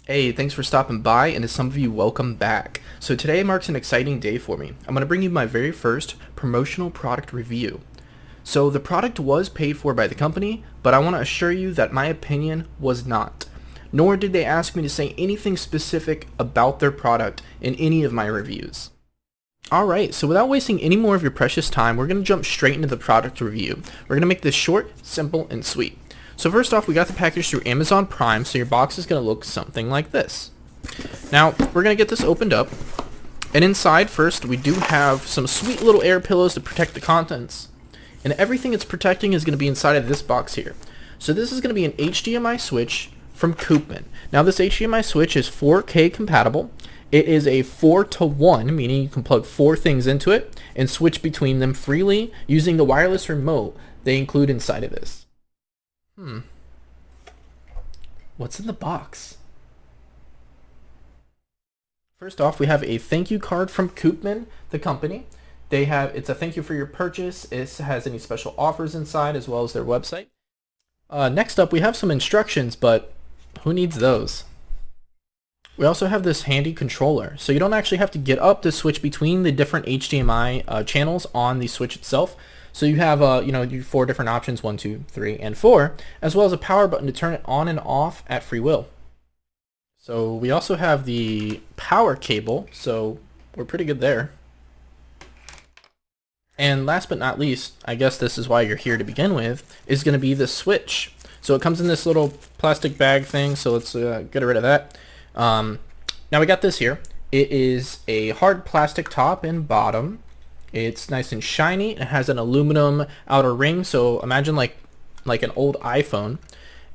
Hey, thanks for stopping by, and to some of you, welcome back. So today marks an exciting day for me. I'm going to bring you my very first promotional product review. So the product was paid for by the company, but I want to assure you that my opinion was not. Nor did they ask me to say anything specific about their product in any of my reviews. Alright, so without wasting any more of your precious time, we're going to jump straight into the product review. We're going to make this short, simple, and sweet. So first off, we got the package through Amazon Prime, so your box is going to look something like this. Now, we're going to get this opened up, and inside first we do have some sweet little air pillows to protect the contents, and everything it's protecting is going to be inside of this box here. So this is going to be an HDMI switch from Koopmans. Now this HDMI switch is 4K compatible. It is a 4-to-1, meaning you can plug 4 things into it and switch between them freely using the wireless remote they include inside of this. What's in the box? First off, we have a thank you card from Koopmans, the company. It's a thank you for your purchase. It has any special offers inside as well as their website. Next up, we have some instructions, but who needs those? We also have this handy controller, so you don't actually have to get up to switch between the different HDMI channels on the switch itself. So you have your 4 different options, 1, 2, 3, and 4, as well as a power button to turn it on and off at free will. So we also have the power cable, so we're pretty good there. And last but not least, I guess this is why you're here to begin with, is going to be the switch. So it comes in this little plastic bag thing, so let's get rid of that. Now we got this here. It is a hard plastic top and bottom. It's nice and shiny. It has an aluminum outer ring, so imagine like an old iPhone.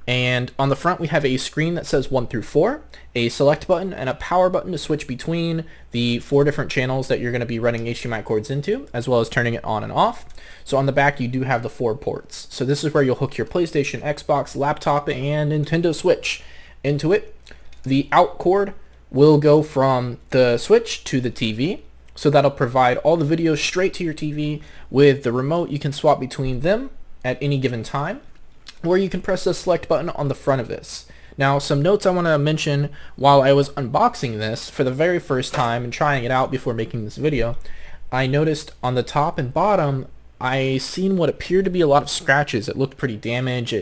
And on the front we have a screen that says 1 through 4, a select button, and a power button to switch between the 4 different channels that you're going to be running HDMI cords into, as well as turning it on and off. So on the back you do have the 4 ports. So this is where you'll hook your PlayStation, Xbox, laptop, and Nintendo Switch into it. The out cord will go from the Switch to the TV. So that'll provide all the videos straight to your TV. With the remote, you can swap between them at any given time, or you can press the select button on the front of this. Now, some notes I want to mention while I was unboxing this for the very first time and trying it out before making this video. I noticed on the top and bottom, I seen what appeared to be a lot of scratches. It looked pretty damaged.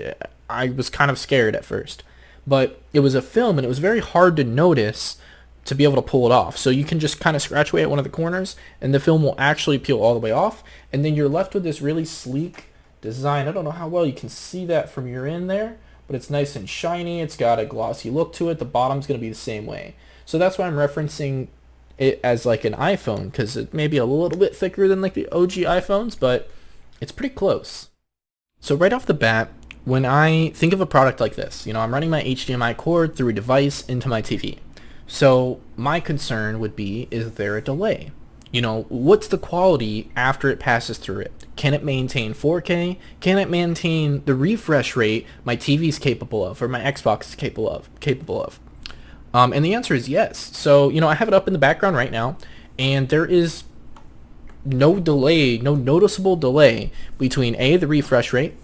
I was kind of scared at first, but it was a film and it was very hard to notice to be able to pull it off. So you can just kind of scratch away at one of the corners and the film will actually peel all the way off, and then you're left with this really sleek design. I don't know how well you can see that from your end there, but it's nice and shiny. It's got a glossy look to it. The bottom's going to be the same way. So that's why I'm referencing it as like an iPhone, because it may be a little bit thicker than like the OG iPhones, but it's pretty close. So right off the bat, when I think of a product like this, I'm running my HDMI cord through a device into my TV. So my concern would be, is there a delay? What's the quality after it passes through it? Can it maintain 4K? Can it maintain the refresh rate my TV's capable of, or my Xbox is capable of? And the answer is yes. So, I have it up in the background right now, and there is no delay, no noticeable delay between A, the refresh rate,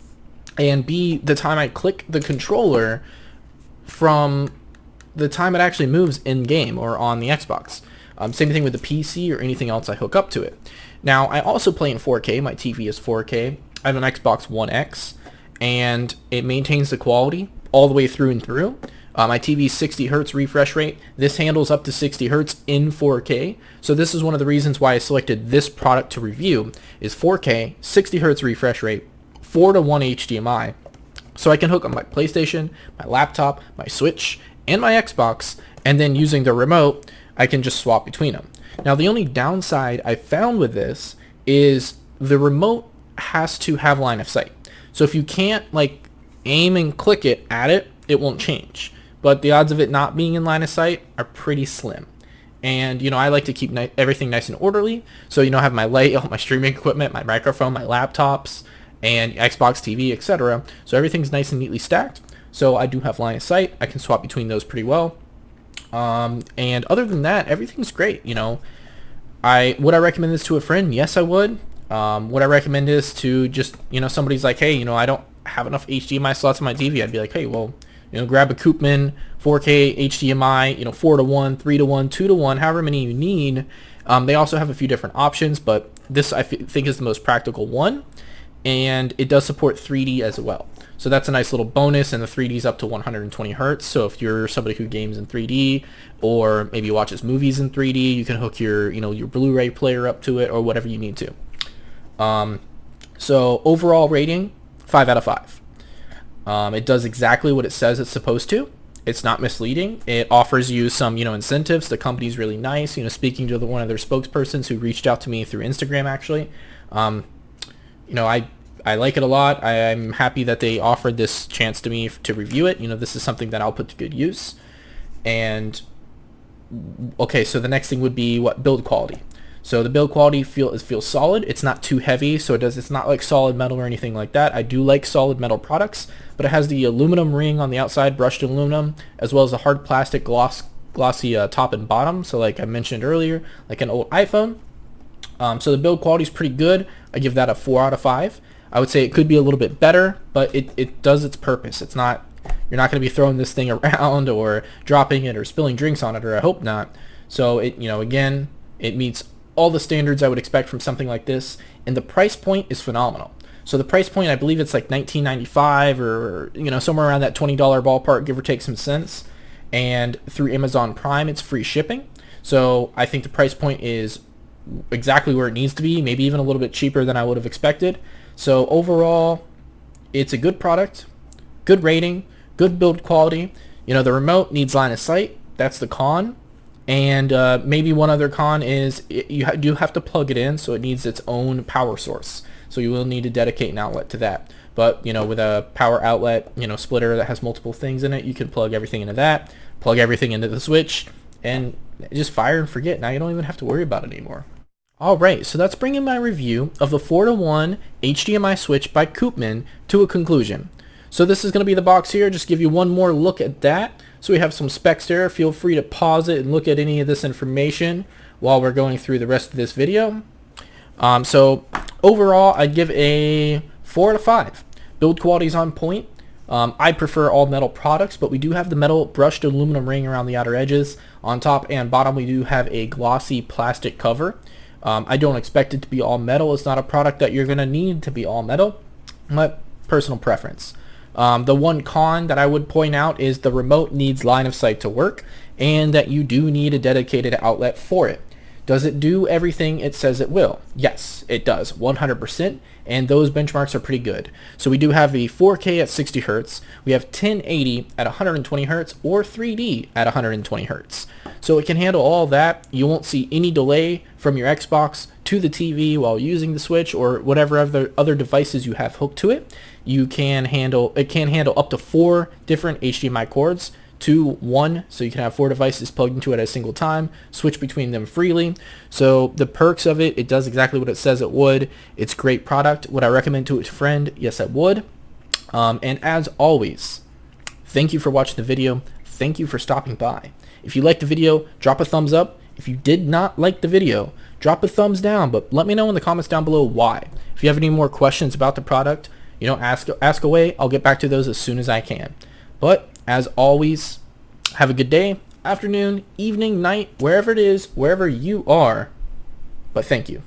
and B, the time I click the controller from the time it actually moves in-game or on the Xbox. Same thing with the PC or anything else I hook up to it. Now, I also play in 4K. My TV is 4K. I have an Xbox One X, and it maintains the quality all the way through and through. My TV's 60 Hz refresh rate. This handles up to 60 Hz in 4K. So this is one of the reasons why I selected this product to review, is 4K, 60 Hz refresh rate, 4-to-1 HDMI. So I can hook up my PlayStation, my laptop, my Switch, and my Xbox, and then using the remote, I can just swap between them. Now, the only downside I found with this is the remote has to have line of sight. So if you can't aim and click it at it, it won't change. But the odds of it not being in line of sight are pretty slim. And, I like to keep everything nice and orderly. So, I have my light, all my streaming equipment, my microphone, my laptops, and Xbox TV, etc. So everything's nice and neatly stacked. So I do have line of sight. I can swap between those pretty well. And other than that, everything's great. Would I recommend this to a friend? Yes, I would. Would I recommend this to just, somebody's like, hey, I don't have enough HDMI slots on my TV. I'd be like, hey, well, grab a Koopmans 4K HDMI, 4:1, 3:1, 2:1, however many you need. They also have a few different options, but this I think is the most practical one, and it does support 3D as well. So that's a nice little bonus, and the 3D is up to 120 hertz. So if you're somebody who games in 3D or maybe watches movies in 3D, you can hook your your Blu-ray player up to it or whatever you need to. So overall rating, 5 out of 5. It does exactly what it says it's supposed to. It's not misleading. It offers you some incentives. The company's really nice. Speaking to one of their spokespersons who reached out to me through Instagram actually. I like it a lot. I'm happy that they offered this chance to me to review it. This is something that I'll put to good use. And okay, so the next thing would be build quality. So the build quality feels solid. It's not too heavy, so it's not like solid metal or anything like that. I do like solid metal products, but it has the aluminum ring on the outside, brushed aluminum, as well as a hard plastic glossy top and bottom. So like I mentioned earlier, like an old iPhone. So the build quality is pretty good. I give that a 4 out of 5. I would say it could be a little bit better, but it does its purpose. You're not going to be throwing this thing around or dropping it or spilling drinks on it, or I hope not. So again, it meets all the standards I would expect from something like this, and the price point is phenomenal. So the price point, I believe it's like $19.95 or somewhere around that $20 ballpark, give or take some cents. And through Amazon Prime, it's free shipping. So I think the price point is exactly where it needs to be, maybe even a little bit cheaper than I would have expected. So overall, it's a good product, good rating, good build quality. The remote needs line of sight. That's the con. And maybe one other con is you do have to plug it in, so it needs its own power source. So you will need to dedicate an outlet to that. But with a power outlet, splitter that has multiple things in it, you can plug everything into that, plug everything into the switch, and just fire and forget. Now you don't even have to worry about it anymore. Alright, so that's bringing my review of the 4:1 HDMI switch by Koopmans to a conclusion. So this is going to be the box here, just give you one more look at that. So we have some specs there. Feel free to pause it and look at any of this information while we're going through the rest of this video. So overall, I'd give a 4 out of 5. Build quality is on point. I prefer all metal products, but we do have the metal brushed aluminum ring around the outer edges. On top and bottom, we do have a glossy plastic cover. I don't expect it to be all metal. It's not a product that you're going to need to be all metal, but personal preference. The one con that I would point out is the remote needs line of sight to work, and that you do need a dedicated outlet for it. Does it do everything it says it will? Yes, it does, 100%, and those benchmarks are pretty good. So we do have a 4K at 60 Hz, we have 1080 at 120 Hz, or 3D at 120 Hz. So it can handle all that. You won't see any delay from your Xbox to the TV while using the Switch or whatever other devices you have hooked to it. It can handle up to 4 different HDMI cords to 1, so you can have 4 devices plugged into it at a single time, switch between them freely. So the perks of it does exactly what it says it would. It's a great product. Would I recommend to a friend? Yes, I would. And as always, thank you for watching the video. Thank you for stopping by. If you liked the video, drop a thumbs up. If you did not like the video, drop a thumbs down, but let me know in the comments down below why. If you have any more questions about the product, ask away. I'll get back to those as soon as I can. But as always, have a good day, afternoon, evening, night, wherever it is, wherever you are. But thank you.